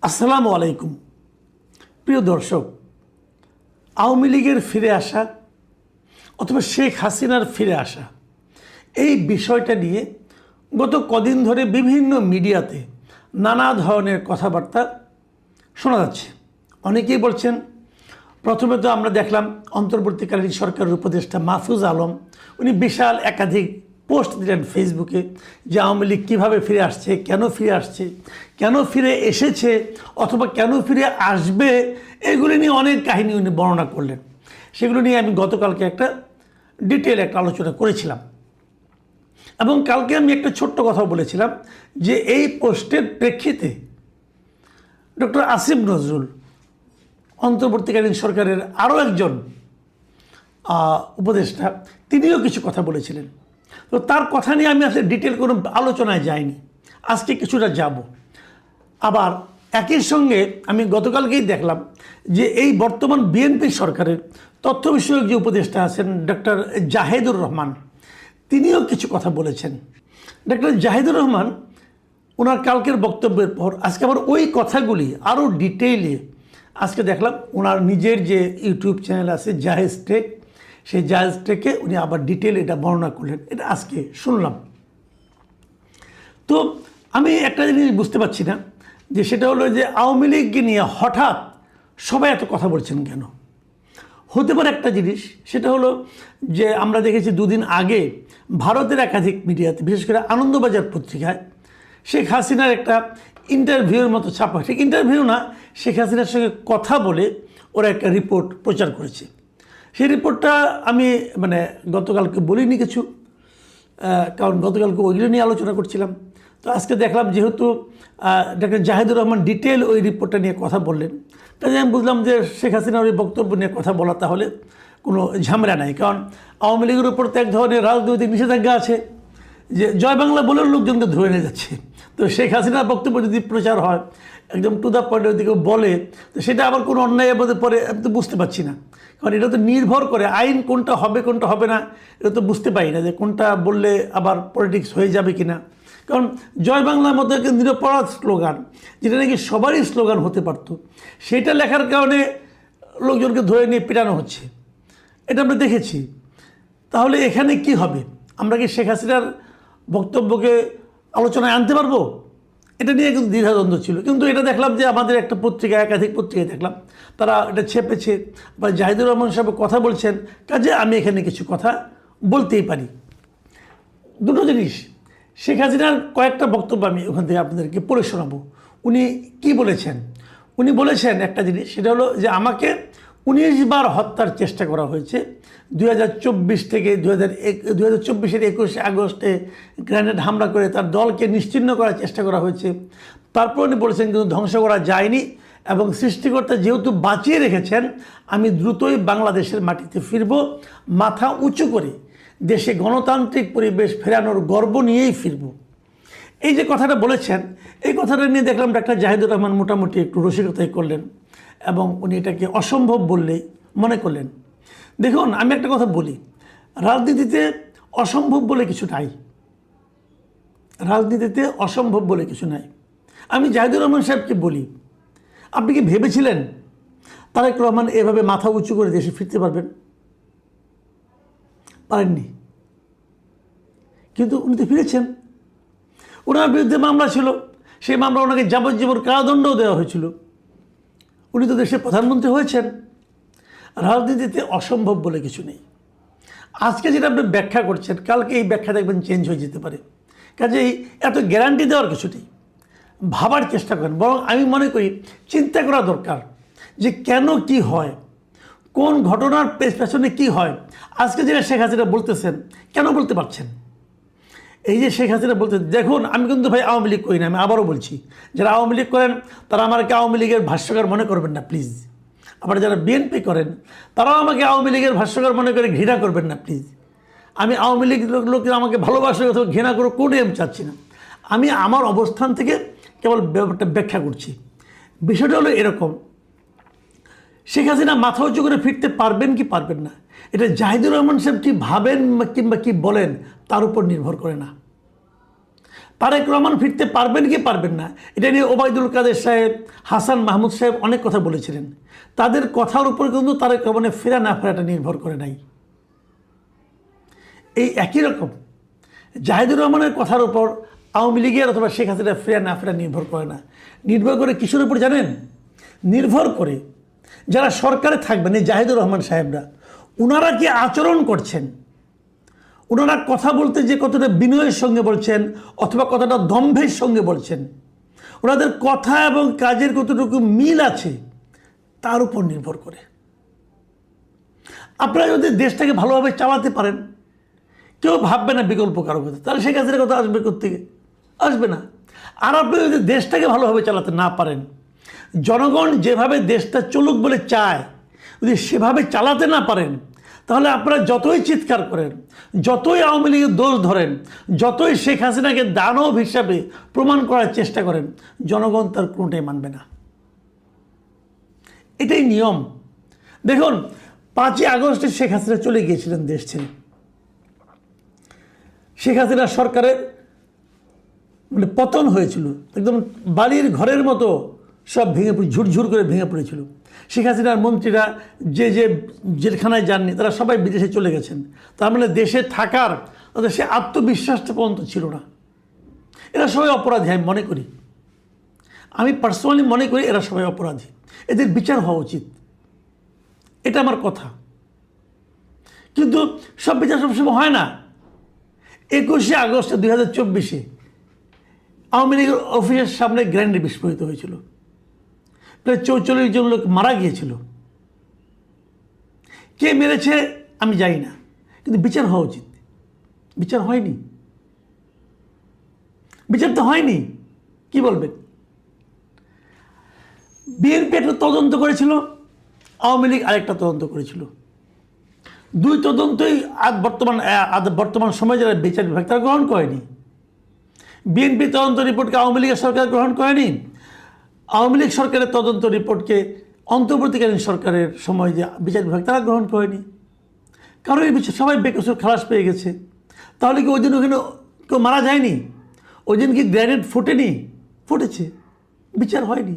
আসসালামু আলাইকুম প্রিয় দর্শক, আওয়ামী লীগের ফিরে আসা অথবা শেখ হাসিনার ফিরে আসা এই বিষয়টা নিয়ে গত কদিন ধরে বিভিন্ন মিডিয়াতে নানা ধরনের কথাবার্তা শোনা যাচ্ছে। অনেকেই বলছেন, প্রথমে তো আমরা দেখলাম অন্তর্বর্তীকালীন সরকারের উপদেষ্টা মাহফুজ আলম উনি বিশাল একাধিক পোস্ট দিলেন ফেসবুকে যে আওয়ামী লীগ কীভাবে ফিরে আসছে, কেন ফিরে আসছে, কেন ফিরে এসেছে অথবা কেন ফিরে আসবে, এগুলি নিয়ে অনেক কাহিনী উনি বর্ণনা করলেন। সেগুলো নিয়ে আমি গতকালকে একটা ডিটেল একটা আলোচনা করেছিলাম এবং কালকে আমি একটা ছোট্ট কথা বলেছিলাম যে এই পোস্টের প্রেক্ষিতে ডক্টর আসিফ নজরুল অন্তর্বর্তীকালীন সরকারের আরও একজন উপদেষ্টা তিনিও কিছু কথা বলেছিলেন। তো তার কথা নিয়ে আমি আসলে ডিটেল কোনো আলোচনায় যাইনি, আজকে কিছুটা যাব। আবার একই সঙ্গে আমি গতকালকেই দেখলাম যে এই বর্তমান বিএনপি সরকারের তথ্য বিষয়ক যে উপদেষ্টা আছেন ডক্টর জাহেদুর রহমান, তিনিও কিছু কথা বলেছেন। ডক্টর জাহেদুর রহমান ওনার কালকের বক্তব্যের পর আজকে আবার ওই কথাগুলি আরও ডিটেইলে আজকে দেখলাম ওনার নিজের যে ইউটিউব চ্যানেল আছে জাহেজ টেক, সেই জাহেজ টেকে উনি আবার ডিটেইলে এটা বর্ণনা করলেন, এটা আজকে শুনলাম। তো আমি একটা জিনিস বুঝতে পারছি না যে সেটা হলো যে আওয়ামী লীগকে নিয়ে হঠাৎ সবাই এত কথা বলছেন কেন। হতে পারে একটা জিনিস, সেটা হলো যে আমরা দেখেছি দুদিন আগে ভারতের একাধিক মিডিয়াতে, বিশেষ করে আনন্দবাজার পত্রিকায় শেখ হাসিনার একটা ইন্টারভিউর মতো ছাপা, ঠিক ইন্টারভিউ না, শেখ হাসিনার সঙ্গে কথা বলে ওরা একটা রিপোর্ট প্রচার করেছে। সেই রিপোর্টটা আমি গতকালকে বলিনি কিছু, কারণ গতকালকে ওইগুলো নিয়ে আলোচনা করছিলাম। তো আজকে দেখলাম যেহেতু ডক্টর জাহেদুর রহমান ডিটেল ওই রিপোর্টটা নিয়ে কথা বললেন, তাই আমি বুঝলাম যে শেখ হাসিনার ওই বক্তব্য নিয়ে কথা বলা তাহলে কোনো ঝামেলা নাই। কারণ আওয়ামী লীগের উপর তো এক ধরনের রাজনৈতিক নিষেধাজ্ঞা আছে যে জয় বাংলা বলেও লোকজনকে ধরে নিয়ে যাচ্ছে। তো শেখ হাসিনার বক্তব্য যদি প্রচার হয় একদম টু দ্য পয়েন্টের দিকে বলে, তো সেটা আবার কোনো অন্যায়ের মধ্যে পরে আমি তো বুঝতে পারছি না। কারণ এটা তো নির্ভর করে আইন কোনটা হবে কোনটা হবে না, এটা তো বুঝতে পারি না যে কোনটা বললে আবার পলিটিক্স হয়ে যাবে কি না। কারণ জয় বাংলার মতো একটা নিরপরাধ স্লোগান, যেটা নাকি সবারই স্লোগান হতে পারতো, সেটা লেখার কারণে লোকজনকে ধরে নিয়ে পেটানো হচ্ছে, এটা আমরা দেখেছি। তাহলে এখানে কি হবে? আমরা কি শেখ হাসিনার বক্তব্যকে আলোচনায় আনতে পারবো? এটা নিয়ে কিন্তু দ্বিধাদ্বন্দ্ব ছিল। কিন্তু এটা দেখলাম যে আমাদের একটা পত্রিকা, একাধিক পত্রিকায় দেখলাম তারা এটা ছেপেছে বা জাহিদুর রহমান সাহেব কথা বলছেন, কাজে আমি এখানে কিছু কথা বলতেই পারি। দুটো জিনিস, শেখ হাসিনার কয়েকটা বক্তব্য আমি ওখান থেকে আপনাদেরকে পড়ে শোনাবো। উনি কি বলেছেন? উনি বলেছেন একটা জিনিস, সেটা হলো যে আমাকে 19 বার হত্যার চেষ্টা করা হয়েছে 2024 থেকে 2024-এর 21 আগস্টে গ্রেনেড হামলা করে তার দলকে নিশ্চিহ্ন করার চেষ্টা করা হয়েছে। তারপর উনি বলেছেন কিন্তু ধ্বংস করা যায়নি এবং সৃষ্টিকর্তা যেহেতু বাঁচিয়ে রেখেছেন, আমি দ্রুতই বাংলাদেশের মাটিতে ফিরব, মাথা উঁচু করে দেশে গণতান্ত্রিক পরিবেশ ফেরানোর গর্ব নিয়েই ফিরব। এই যে কথাটা বলেছেন, এই কথাটা নিয়ে দেখলাম ডাক্তার জাহিদুর রহমান মোটামুটি একটু রসিকতাই করলেন এবং উনি এটাকে অসম্ভব বললেই মনে করলেন। দেখুন, আমি একটা কথা বলি, রাজনীতিতে অসম্ভব বলে কিছু নাই, রাজনীতিতে অসম্ভব বলে কিছু নাই। আমি জাহিদুর রহমান সাহেবকে বলি, আপনি কি ভেবেছিলেন তারেক রহমান এভাবে মাথা উঁচু করে দেশে ফিরতে পারবেন? পারেননি, কিন্তু উনি তো ফিরেছেন। ওনার বিরুদ্ধে মামলা ছিল, সেই মামলা ওনাকে যাবজ্জীবন কারাদণ্ডও দেওয়া হয়েছিল, উনি তো দেশের প্রধানমন্ত্রী হয়েছেন। রাজনীতিতে অসম্ভব বলে কিছু নেই। আজকে যেটা আপনি ব্যাখ্যা করছেন, কালকে এই ব্যাখ্যা দেখবেন চেঞ্জ হয়ে যেতে পারে। কাজেই এত গ্যারান্টি দেওয়ার কিছু নেই, ভাবার চেষ্টা করেন। বরং আমি মনে করি চিন্তা করা দরকার যে কেন কি হয়, কোন ঘটনার পেছনে কি হয়। আজকে যেটা শেখ হাসিনা বলতেছেন, কেন বলতে পারছেন? এই যে শেখ হাসিনা বলতে, দেখুন আমি কিন্তু ভাই আওয়ামী লীগ করি না, আমি আবারও বলছি, যারা আওয়ামী লীগ করেন তারা আমাকে আওয়ামী লীগের ভাষ্যকার মনে করবেন না প্লিজ। আবার যারা বিএনপি করেন তারাও আমাকে আওয়ামী লীগের ভাষ্যকার মনে করে ঘৃণা করবেন না প্লিজ। আমি আওয়ামী লীগ লোকের আমাকে ভালোবাসা অথবা ঘৃণা করে কোনোই আমি চাচ্ছি না। আমি আমার অবস্থান থেকে কেবল ব্যাপারটা ব্যাখ্যা করছি। বিষয়টা হলো এরকম, শেখ হাসিনা মাথা উঁচু করে ফিরতে পারবেন কি পারবেন না, এটা জাহিদুর রহমান সাহেব কি ভাবেন কিংবা কি বলেন তার উপর নির্ভর করে না। তারেক রহমান ফিরতে পারবেন কি পারবেন না, এটা নিয়ে ওবায়দুল কাদের সাহেব, হাসান মাহমুদ সাহেব অনেক কথা বলেছিলেন। তাদের কথার উপর কিন্তু তারেক রহমানের ফেরা না ফেরাটা নির্ভর করে নাই। এই একই রকম জাহিদুর রহমানের কথার উপর আওয়ামী লীগের অথবা শেখ হাসিনা ফেরা না ফেরা নির্ভর করে না। নির্ভর করে কিসের উপর জানেন? নির্ভর করে যারা সরকারে থাকবেন, এই জাহিদুর রহমান সাহেবরা, ওনারা কি আচরণ করছেন, ওনারা কথা বলতে যে কতটা বিনয়ের সঙ্গে বলছেন অথবা কতটা দম্ভের সঙ্গে বলছেন, ওনাদের কথা এবং কাজের কতটুকু মিল আছে, তার উপর নির্ভর করে। আপনারা যদি দেশটাকে ভালোভাবে চালাতে পারেন, কেউ ভাববে না বিকল্প কারো কথা, তাহলে শেখ হাসিনার কথা আসবে কোত্থেকে? আসবে না। আর আপনি যদি দেশটাকে ভালোভাবে চালাতে না পারেন, জনগণ যেভাবে দেশটা চলুক বলে চায় যদি সেভাবে চালাতে না পারেন, তাহলে আপনারা যতই চিৎকার করেন, যতই আওয়ামী লীগের দোষ ধরেন, যতই শেখ হাসিনাকে দানব হিসাবে প্রমাণ করার চেষ্টা করেন, জনগণ তার কোনোটাই মানবে না। এটাই নিয়ম। দেখুন, 5ই আগস্টে শেখ হাসিনা চলে গিয়েছিলেন দেশ ছেড়ে। শেখ হাসিনা সরকারের মানে পতন হয়েছিল, একদম বাড়ির ঘরের মতো সব ভেঙে পড়ে, ঝুরঝুর করে ভেঙে পড়েছিল। শেখ হাসিনার মন্ত্রীরা যে যে জেলখানায় যাননি, তারা সবাই বিদেশে চলে গেছেন। তার মানে দেশে থাকার তাদের সে আত্মবিশ্বাসটা পর্যন্ত ছিল না। এরা সবাই অপরাধী, আমি মনে করি, আমি পার্সোনালি মনে করি এরা সবাই অপরাধী, এদের বিচার হওয়া উচিত, এটা আমার কথা। কিন্তু সব বিচার সবসময় হয় না। 21শে আগস্ট 2024 আওয়ামী লীগের অফিসের সামনে গ্রেনেড বিস্ফোরিত হয়েছিল, প্রায় 44 জন লোক মারা গিয়েছিল। কে মেরেছে আমি জানি না, কিন্তু বিচার হওয়া উচিত। বিচার হয়নি, বিচার তো হয়নি। কি বলবেন? বিএনপি একটা তদন্ত করেছিল, আওয়ামী লীগ আরেকটা তদন্ত করেছিল। দুই তদন্তই বর্তমান সময়ে যারা বিচার বিভাগ তারা গ্রহণ করেনি। বিএনপি তদন্ত রিপোর্টকে আওয়ামী লীগের সরকার গ্রহণ করেনি, আওয়ামী লীগ সরকারের তদন্ত রিপোর্টকে অন্তর্বর্তীকালীন সরকারের সময় যে বিচার বিভাগ তারা গ্রহণ করেনি। কারণ এই বিষয়ে সবাই বেকসুর খালাস পেয়ে গেছে। তাহলে কি ওই দিন ওখানে কেউ মারা যায়নি? ওই দিন কি গ্রেনেড ফুটেনি? ফুটেছে, বিচার হয়নি।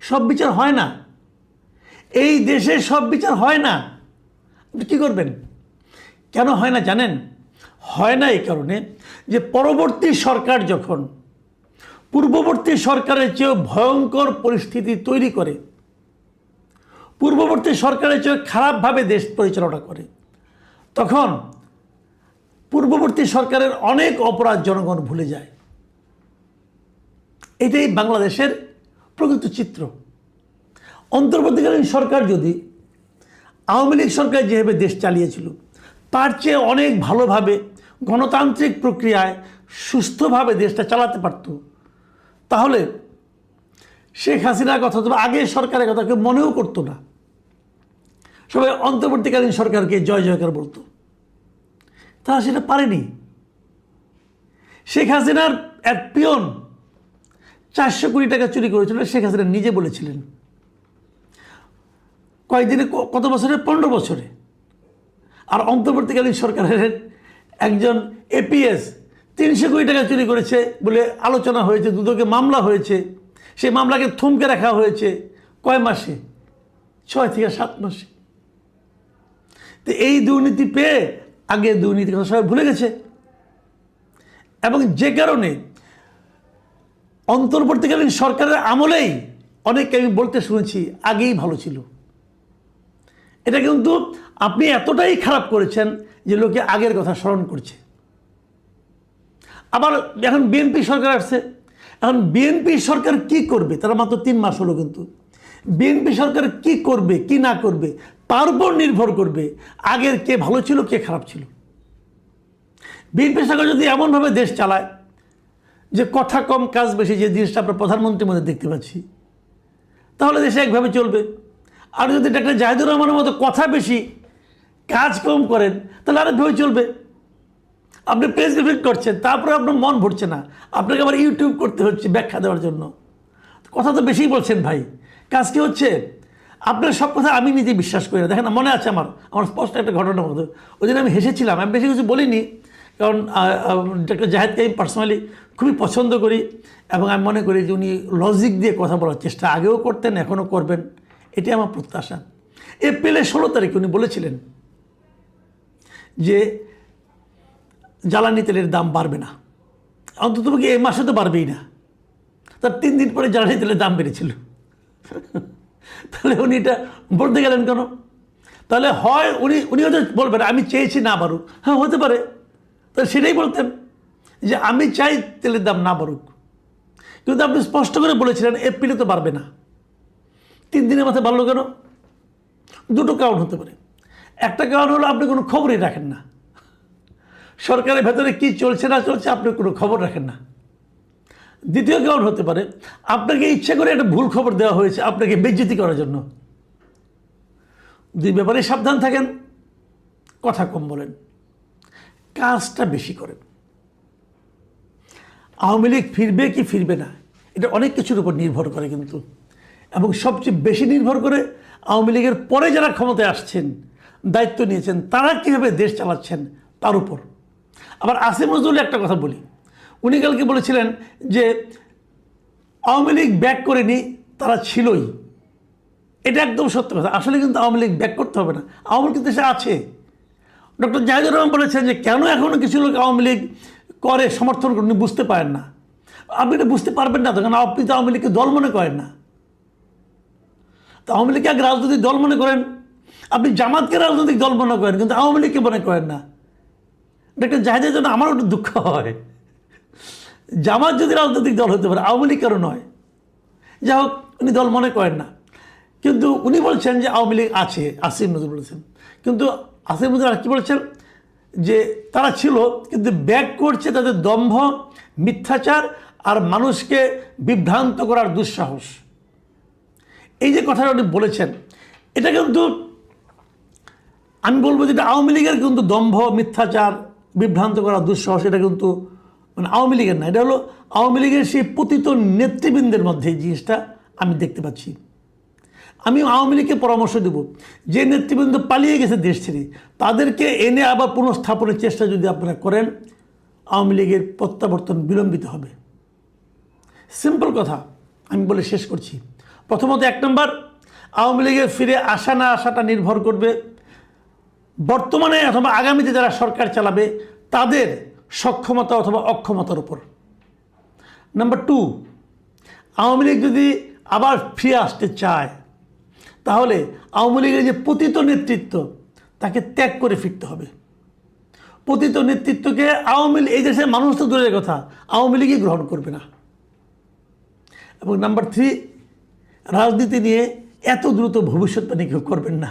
সব বিচার হয় না, এই দেশে সব বিচার হয় না। আপনি কী করবেন? কেন হয় না জানেন? হয় না এই কারণে যে পরবর্তী সরকার যখন পূর্ববর্তী সরকারের চেয়েও ভয়ঙ্কর পরিস্থিতি তৈরি করে, পূর্ববর্তী সরকারের চেয়ে খারাপভাবে দেশ পরিচালনা করে, তখন পূর্ববর্তী সরকারের অনেক অপরাধ জনগণ ভুলে যায়। এটাই বাংলাদেশের প্রকৃত চিত্র। অন্তর্বর্তীকালীন সরকার যদি আওয়ামী লীগ সরকার যেভাবে দেশ চালিয়েছিল তার চেয়ে অনেক ভালোভাবে গণতান্ত্রিক প্রক্রিয়ায় সুস্থভাবে দেশটা চালাতে পারত, তাহলে শেখ হাসিনার কথা তো আগের সরকারের কথা কেউ মনেও করতো না। সবাই অন্তর্বর্তীকালীন সরকারকে জয় জয়কার বলতো। তারা সেটা পারেনি। শেখ হাসিনার এক পিয়ন 400 কোটি টাকা চুরি করেছিল, শেখ হাসিনা নিজে বলেছিলেন। কয়েকদিনে, কত বছরে? 15 বছরে। আর অন্তর্বর্তীকালীন সরকারের একজন এপিএস 300 কোটি টাকা চুরি করেছে বলে আলোচনা হয়েছে, দুদকে মামলা হয়েছে। সেই মামলাকে থমকে রাখা হয়েছে কয় মাসে? 6 থেকে 7 মাসে। তো এই দুর্নীতি পেয়ে আগে দুর্নীতির কথা সবাই ভুলে গেছে, এবং যে কারণে অন্তর্বর্তীকালীন সরকারের আমলেই অনেককে আমি বলতে শুনেছি আগেই ভালো ছিল। এটা কিন্তু আপনি এতটাই খারাপ করেছেন যে লোকে আগের কথা স্মরণ করছে। আবার এখন বিএনপি সরকার আসছে, এখন বিএনপি সরকার কি করবে? তারা মাত্র 3 মাস হলো, কিন্তু বিএনপি সরকার কি করবে কি না করবে তার উপর নির্ভর করবে আগের কে ভালো ছিল কে খারাপ ছিল। বিএনপি সরকার যদি এমনভাবে দেশ চালায় যে কথা কম কাজ বেশি, যে জিনিসটা আমরা প্রধানমন্ত্রীর মধ্যে দেখতে পাচ্ছি, তাহলে দেশে একভাবে চলবে। আর যদি ডাক্তার জাহিদুর রহমানের মতো কথা বেশি কাজ কম করেন, তাহলে আরেকভাবে চলবে। আপনি প্রেস ব্রিফিং করছেন, তারপরে আপনার মন ভরছে না, আপনাকে আবার ইউটিউব করতে হচ্ছে ব্যাখ্যা দেওয়ার জন্য। কথা তো বেশিই বলছেন ভাই, কাজ কি হচ্ছে? আপনার সব কথা আমি নিজে বিশ্বাস করি না। দেখেন না, মনে আছে আমার স্পষ্ট একটা ঘটনা মতো, ওই দিন আমি হেসেছিলাম, আমি বেশি কিছু বলিনি, কারণ ডক্টর জাহেদকে আমি পার্সোনালি খুবই পছন্দ করি এবং আমি মনে করি যে উনি লজিক দিয়ে কথা বলার চেষ্টা আগেও করতেন, এখনও করবেন, এটাই আমার প্রত্যাশা। এপ্রিলের 16 তারিখে উনি বলেছিলেন যে জ্বালানি তেলের দাম বাড়বে না, অন্ততপক্ষে এই মাসে তো বাড়বেই না। তার 3 দিন পরে জ্বালানি তেলের দাম বেড়েছিল। তাহলে উনি এটা বলতে গেলেন কেন? তাহলে হয় উনি হয়তো বলবেন আমি চেয়েছি না বাড়ুক, হ্যাঁ হতে পারে, তাহলে সেটাই বলতেন যে আমি চাই তেলের দাম না বাড়ুক। কিন্তু আপনি স্পষ্ট করে বলেছিলেন এপ্রিলে তো বাড়বে না, 3 দিনের মাথায় বাড়লো কেন? দুটো কারণ হতে পারে। একটা কারণ হলো আপনি কোনো খবরই রাখেন না, সরকারের ভেতরে কি চলছে না চলছে আপনি কোনো খবর রাখেন না। দ্বিতীয় কারণ হতে পারে আপনাকে ইচ্ছে করে একটা ভুল খবর দেওয়া হয়েছে আপনাকে বেইজ্জতি করার জন্য। দুই ব্যাপারে সাবধান থাকেন, কথা কম বলেন, কাজটা বেশি করেন। আওয়ামী লীগ ফিরবে কি ফিরবে না এটা অনেক কিছুর উপর নির্ভর করে কিন্তু, এবং সবচেয়ে বেশি নির্ভর করে আওয়ামী লীগের পরে যারা ক্ষমতায় আসছেন, দায়িত্ব নিয়েছেন, তারা কীভাবে দেশ চালাচ্ছেন তার উপর। আবার আসিফ নজরুল একটা কথা বলি, উনি কালকে বলেছিলেন যে আওয়ামী লীগ ব্যাক করেনি, তারা ছিলই। এটা একদম সত্য কথা। আসলে কিন্তু আওয়ামী লীগ ব্যাক করতে হবে না, আওয়ামী লীগ দেশে আছে। ডক্টর জাহিদুর রহমান বলেছেন যে কেন এখনও কিছু লোক আওয়ামী লীগ করে সমর্থন করে, উনি বুঝতে পারেন না। আপনি এটা বুঝতে পারবেন না, তখন আপনি তো আওয়ামী লীগকে দল মনে করেন না। তো আওয়ামী লীগকে আগে রাজনৈতিক দল মনে করেন, আপনি জামাতকে রাজনৈতিক দল মনে করেন কিন্তু আওয়ামী লীগকে মনে করেন না। ডক্টর জাহিদের জন্য আমারও একটু দুঃখ হয়। জামাত যদি রাজনৈতিক দল হতে পারে, আওয়ামী লীগ কারো নয়। যাই হোক, উনি দল মনে করেন না, কিন্তু উনি বলছেন যে আওয়ামী লীগ আছে, আসিফ নজরুল বলেছেন। কিন্তু আসিফ নজরুল আর কি বলেছেন যে তারা ছিল কিন্তু ব্যাক করছে তাদের দম্ভ, মিথ্যাচার আর মানুষকে বিভ্রান্ত করার দুঃসাহস। এই যে কথাটা উনি বলেছেন, এটা কিন্তু আমি বলবো যে এটা আওয়ামী লীগের কিন্তু দম্ভ, মিথ্যাচার, বিভ্রান্ত করার দুঃসাহস, এটা কিন্তু মানে আওয়ামী লীগের না, এটা হলো আওয়ামী লীগের সেই পতিত নেতৃবৃন্দের মধ্যে এই জিনিসটা আমি দেখতে পাচ্ছি। আমি আওয়ামী লীগকে পরামর্শ দেব, যে নেতৃবৃন্দ পালিয়ে গেছে দেশ ছেড়ে, তাদেরকে এনে আবার পুনঃস্থাপনের চেষ্টা যদি আপনারা করেন, আওয়ামী লীগের প্রত্যাবর্তন বিলম্বিত হবে। সিম্পল কথা আমি বলে শেষ করছি। প্রথমত 1 নম্বর, আওয়ামী লীগের ফিরে আসা না আসাটা নির্ভর করবে বর্তমানে অথবা আগামীতে যারা সরকার চালাবে তাদের সক্ষমতা অথবা অক্ষমতার উপর। নাম্বার 2, আওয়ামী লীগ যদি আবার ফিরে আসতে চায় তাহলে আওয়ামী লীগের যে পতিত নেতৃত্ব তাকে ত্যাগ করে ফিরতে হবে। পতিত নেতৃত্বকে আওয়ামী লীগ, এই দেশের মানুষ তো দূরের কথা, আওয়ামী লীগই গ্রহণ করবে না। এবং নাম্বার 3, রাজনীতি নিয়ে এত দ্রুত ভবিষ্যৎবাণী কেউ করবেন না।